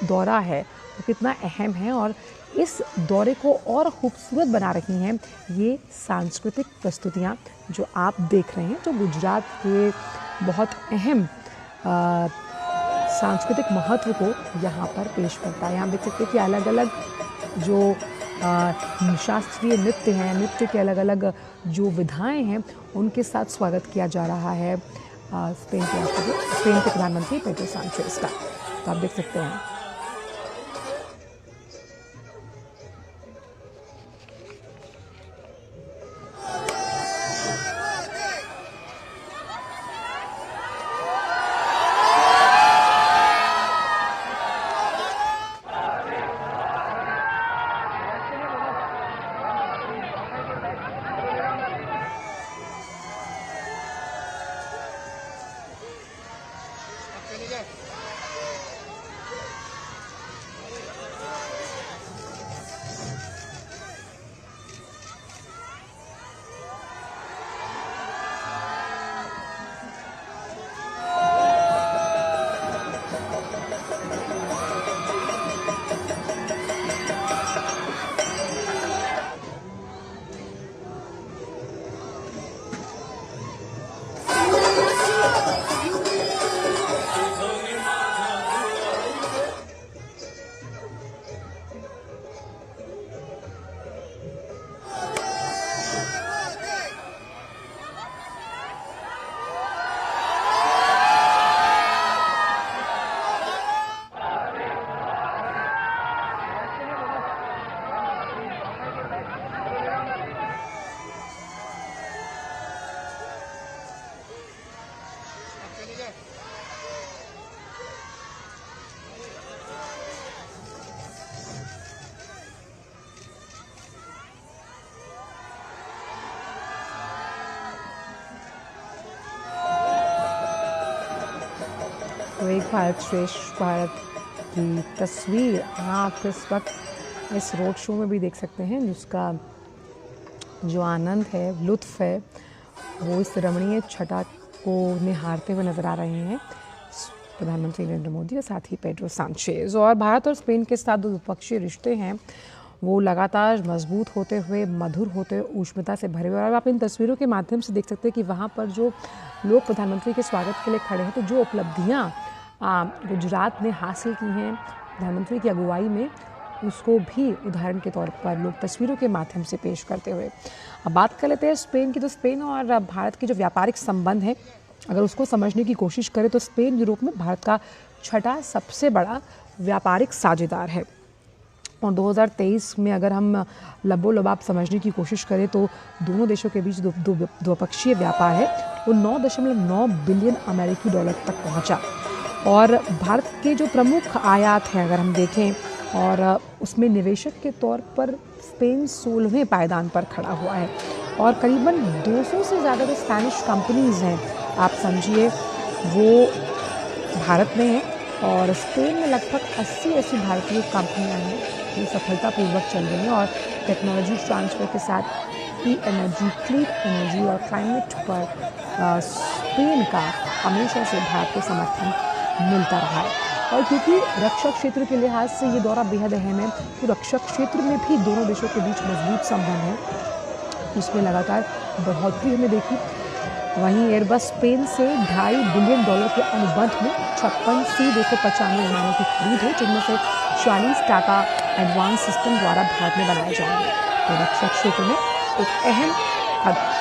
दौरा है वो कितना अहम है और इस दौरे को और खूबसूरत बना रही हैं ये सांस्कृतिक प्रस्तुतियाँ जो आप देख रहे हैं, जो गुजरात के बहुत अहम सांस्कृतिक महत्व को यहाँ पर पेश करता है। यहाँ देख सकते हैं कि अलग अलग जो शास्त्रीय नृत्य हैं, नृत्य के अलग अलग जो विधाएं हैं, उनके साथ स्वागत किया जा रहा है स्पेन के प्रधानमंत्री पेड्रो सांचेज का। तो आप देख सकते हैं तो एक भारत श्रेष्ठ भारत की तस्वीर आप इस वक्त इस रोड शो में भी देख सकते हैं, जिसका जो आनंद है, लुत्फ है, वो इस रमणीय छटा को निहारते हुए नजर आ रहे हैं प्रधानमंत्री नरेंद्र मोदी और साथ ही पेड्रो सांचेज। और भारत और स्पेन के साथ जो द्विपक्षीय रिश्ते हैं वो लगातार मजबूत होते हुए, मधुर होते हुए, ऊष्मता से भरे हुए। और आप इन तस्वीरों के माध्यम से देख सकते हैं कि वहाँ पर जो लोग प्रधानमंत्री के स्वागत के लिए खड़े हैं, तो जो उपलब्धियाँ गुजरात ने हासिल की हैं प्रधानमंत्री की अगुवाई में, उसको भी उदाहरण के तौर पर लोग तस्वीरों के माध्यम से पेश करते हुए। अब बात कर लेते हैं स्पेन की। तो स्पेन और भारत के जो व्यापारिक संबंध है, अगर उसको समझने की कोशिश करें तो स्पेन यूरोप में भारत का छठा सबसे बड़ा व्यापारिक साझेदार है। और 2023 में अगर हम लबोलबाब समझने की कोशिश करें तो दोनों देशों के बीच द्विपक्षीय व्यापार है वो 9.9 बिलियन अमेरिकी डॉलर तक पहुंचा। और भारत के जो प्रमुख आयात हैं अगर हम देखें, और उसमें निवेशक के तौर पर स्पेन 16वें पायदान पर खड़ा हुआ है। और करीबन 200 से ज़्यादा जो स्पेनिश कंपनीज़ हैं, आप समझिए, वो भारत में हैं। और स्पेन में लगभग 80 ऐसी भारतीय कंपनियां हैं जो सफलतापूर्वक चल रही हैं और टेक्नोलॉजी ट्रांसफ़र के साथ ई एनर्जी, क्लीन एनर्जी और क्लाइमेट पर स्पेन का हमेशा से भारत को समर्थन मिलता रहा है। और क्योंकि रक्षा क्षेत्र के लिहाज से ये दौरा बेहद अहम है, तो रक्षा क्षेत्र में भी दोनों देशों के बीच मजबूत संबंध है, उसमें लगातार बढ़ोतरी हमें देखी। वहीं एयरबस स्पेन से $2.5 बिलियन के अनुबंध में 56 C-295 विमानों की खरीद है, जिनमें से 40 टाटा एडवांस सिस्टम द्वारा भारत में बनाए जाएंगे। तो रक्षा क्षेत्र में एक अहम कदम।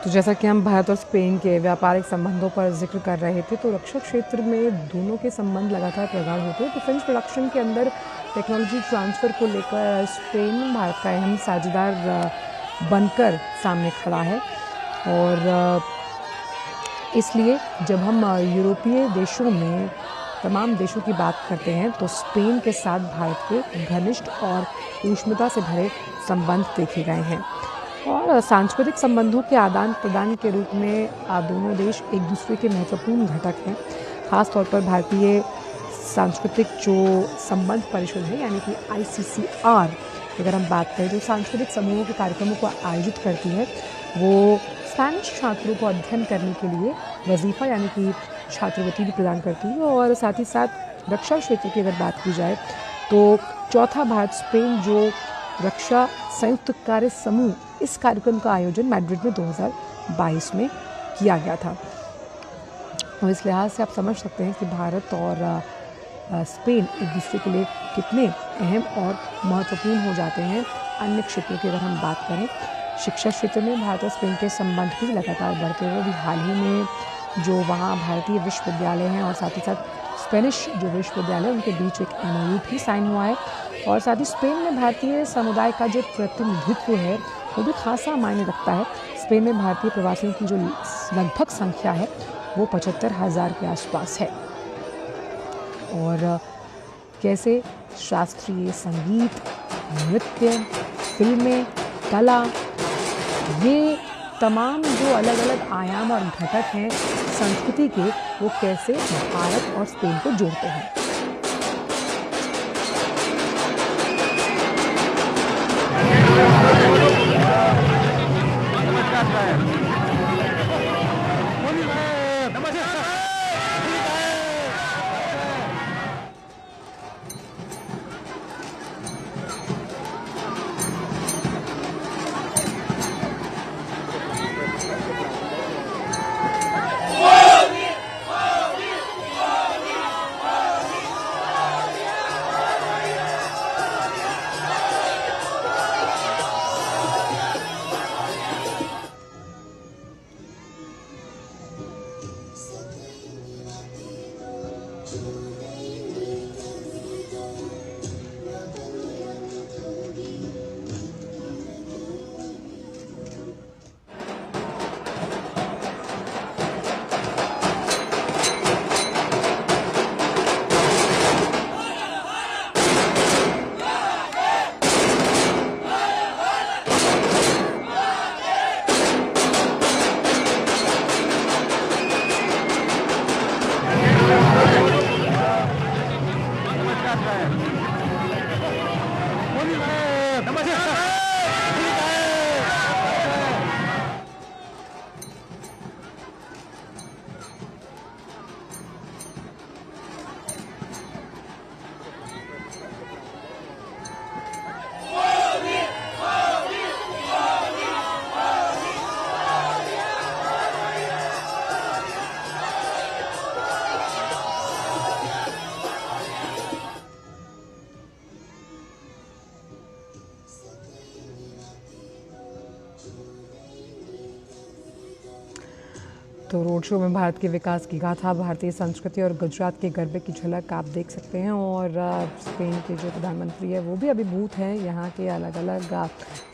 तो जैसा कि हम भारत और स्पेन के व्यापारिक संबंधों पर जिक्र कर रहे थे, तो रक्षा क्षेत्र में दोनों के संबंध लगातार प्रगाढ़ होते हैं। डिफेंस प्रोडक्शन के अंदर टेक्नोलॉजी ट्रांसफ़र को लेकर स्पेन भारत का अहम साझेदार बनकर सामने खड़ा है। और इसलिए जब हम यूरोपीय देशों में तमाम देशों की बात करते हैं तो स्पेन के साथ भारत के घनिष्ठ और ऊष्मता से भरे संबंध देखे गए हैं। और सांस्कृतिक संबंधों के आदान प्रदान के रूप में दोनों देश एक दूसरे के महत्वपूर्ण घटक हैं। खास तौर पर भारतीय सांस्कृतिक जो संबंध परिषद है यानी कि ICCR, अगर हम बात करें, जो सांस्कृतिक समूहों के कार्यक्रमों को आयोजित करती है, वो स्पेनिश छात्रों को अध्ययन करने के लिए वजीफ़ा यानी कि छात्रवृत्ति भी प्रदान करती है। और साथ ही साथ रक्षा क्षेत्र की अगर बात की जाए तो चौथा भारत स्पेन जो रक्षा संयुक्त कार्य समूह, इस कार्यक्रम का आयोजन मैड्रिड में 2022 में किया गया था। और इस लिहाज से आप समझ सकते हैं कि भारत और स्पेन एक दूसरे के लिए कितने अहम और महत्वपूर्ण हो जाते हैं। अन्य क्षेत्रों की अगर हम बात करें, शिक्षा क्षेत्र में भारत और स्पेन के संबंध भी लगातार बढ़ते हुए, अभी हाल ही में जो वहाँ भारतीय विश्वविद्यालय हैं और साथ ही साथ स्पेनिश जो विश्वविद्यालय, उनके बीच एक MOU भी साइन हुआ है। और साथ ही स्पेन में भारतीय समुदाय का जो प्रतिनिधित्व है वो भी खासा मायने रखता है। स्पेन में भारतीय प्रवासियों की जो लगभग संख्या है वो 75,000 के आसपास है। और कैसे शास्त्रीय संगीत, नृत्य, फिल्में, कला, ये तमाम जो अलग अलग आयाम और घटक हैं संस्कृति के, वो कैसे भारत और स्पेन को जोड़ते हैं। तो रोड शो में भारत के विकास की गाथा, भारतीय संस्कृति और गुजरात के गरबे की झलक आप देख सकते हैं। और स्पेन के जो प्रधानमंत्री है वो भी अभिभूत हैं यहाँ के अलग अलग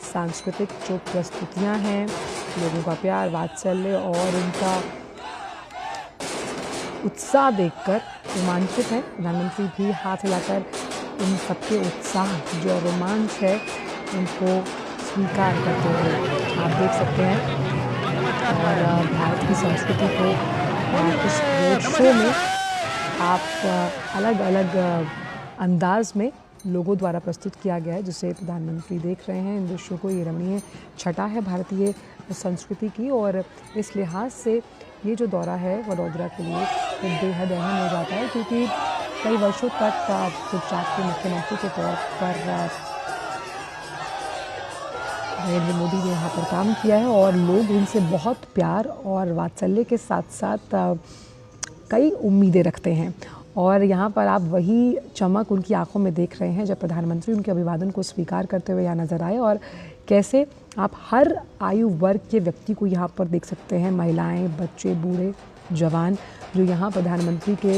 सांस्कृतिक जो प्रस्तुतियाँ हैं, लोगों का प्यार, वात्सल्य और उनका उत्साह देखकर रोमांचित हैं। प्रधानमंत्री भी हाथ हिलाकर इन सबके उत्साह जो रोमांच है उनको स्वीकार करते हुए आप देख सकते हैं। और भारत की संस्कृति को इस रोड शो में आप अलग अलग अंदाज में लोगों द्वारा प्रस्तुत किया गया है, जिसे प्रधानमंत्री देख रहे हैं। इन दृश्यों को ये रमणीय छटा है भारतीय संस्कृति की। और इस लिहाज से ये जो दौरा है वडोदरा के लिए एक बेहद अहम हो जाता है, क्योंकि कई वर्षों तक गुजरात के मुख्यमंत्री के तौर पर नरेंद्र मोदी ने यहाँ पर काम किया है और लोग उनसे बहुत प्यार और वात्सल्य के साथ साथ कई उम्मीदें रखते हैं। और यहाँ पर आप वही चमक उनकी आंखों में देख रहे हैं जब प्रधानमंत्री उनके अभिवादन को स्वीकार करते हुए यहाँ नज़र आए। और कैसे आप हर आयु वर्ग के व्यक्ति को यहाँ पर देख सकते हैं, महिलाएं, बच्चे, बूढ़े, जवान, जो यहाँ प्रधानमंत्री के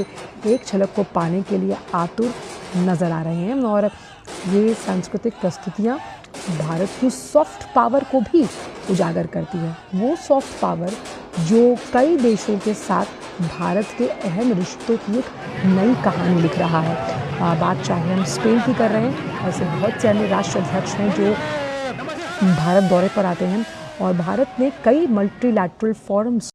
एक झलक को पाने के लिए आतुर नज़र आ रहे हैं। और ये सांस्कृतिक प्रस्तुतियाँ भारत की सॉफ्ट पावर को भी उजागर करती है, वो सॉफ्ट पावर जो कई देशों के साथ भारत के अहम रिश्तों की एक नई कहानी लिख रहा है। बात चाहे हम स्पेन की कर रहे हैं, ऐसे बहुत से अन्य राष्ट्राध्यक्ष हैं जो भारत दौरे पर आते हैं और भारत ने कई मल्टीलैटरल फोरम्स